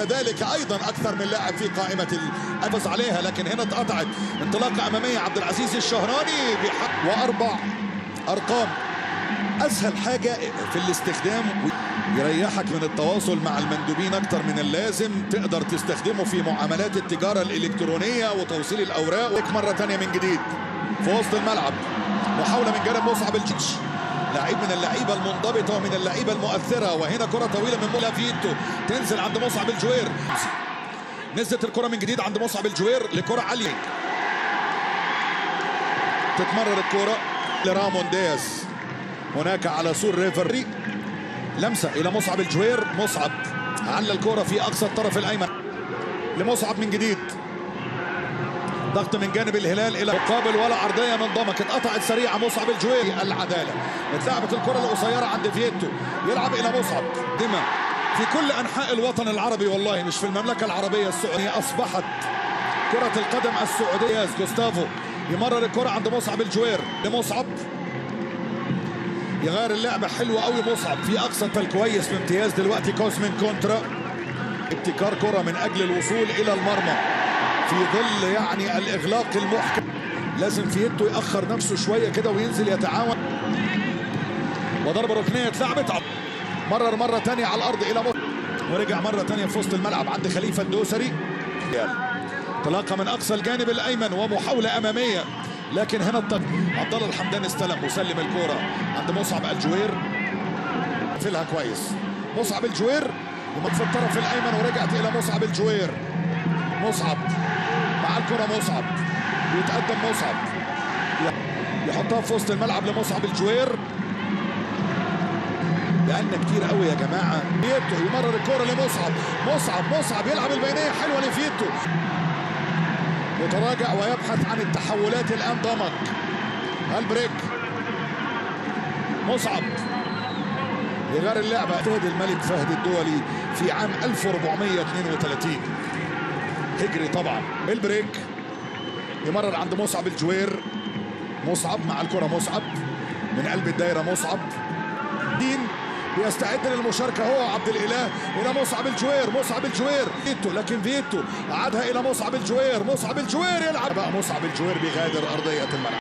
ذلك ايضا اكثر من لاعب في قائمه الفوز عليها، لكن هنا اتقطعت. انطلاقه اماميه عبد العزيز الشهراني واربع ارقام. اسهل حاجه في الاستخدام يريحك من التواصل مع المندوبين اكتر من اللازم، تقدر تستخدمه في معاملات التجاره الالكترونيه وتوصيل الاوراق. مره ثانيه من جديد في وسط الملعب، محاوله من جانب مصعب الجيش، لعيب من اللعيبه المنضبطه ومن اللعيبه المؤثره. وهنا كره طويله من مولا فيتو تنزل عند مصعب الجوير. نزلت الكره من جديد عند مصعب الجوير لكره عاليه، تتمرر الكره لرامون دياز هناك على سور ريفر. لمسه الى مصعب الجوير، مصعب على الكره في اقصى الطرف الايمن لمصعب من جديد. ضغط من جانب الهلال الى مقابل ولا عرضيه من ضمك، اتقطعت سريعه مصعب الجويري. العداله اتلعبت الكره القصيره عند فيتو، يلعب الى مصعب. دماء في كل انحاء الوطن العربي، والله مش في المملكه العربيه السعوديه، اصبحت كره القدم السعوديه. جوستافو يمرر الكره عند مصعب الجوير لمصعب، يغير اللعبه حلوه قوي مصعب في اقصى الكويس بامتياز دلوقتي. كوسمين كونترا، ابتكار كره من اجل الوصول الى المرمى في ظل يعني الاغلاق المحكم. لازم فيتو ياخر نفسه شويه كده وينزل يتعاون. وضربه ركنيه اتلعبت، مرر مره ثانيه على الارض الى ورجع مره ثانيه في وسط الملعب عند خليفه الدوسري. انطلاقه من اقصى الجانب الايمن ومحاوله اماميه، لكن هنا عبد الله الحمداني استلم وسلم الكوره عند مصعب الجوير. قفلها كويس مصعب الجوير في الطرف الايمن، ورجعت الى مصعب الجوير. مصعب مع الكره، مصعب يتقدم، مصعب يحطها في وسط الملعب لمصعب الجوير. لان كتير قوي يا جماعه. فيتو يمرر الكوره لمصعب، مصعب يلعب البينيه حلوه لفيتو، يتراجع ويبحث عن التحولات. الان ضمك البريك، مصعب يغير اللعبه. فهد الملك فهد الدولي في عام 1432 هجري طبعا. البريك يمرر عند مصعب الجوير، مصعب مع الكره، مصعب من قلب الدايره، مصعب دين بيستعد للمشاركه هو عبد الاله الى مصعب الجوير، فيتو، لكن فيتو عادها الى مصعب الجوير يلعب بقى. مصعب الجوير بيغادر ارضيه الملعب.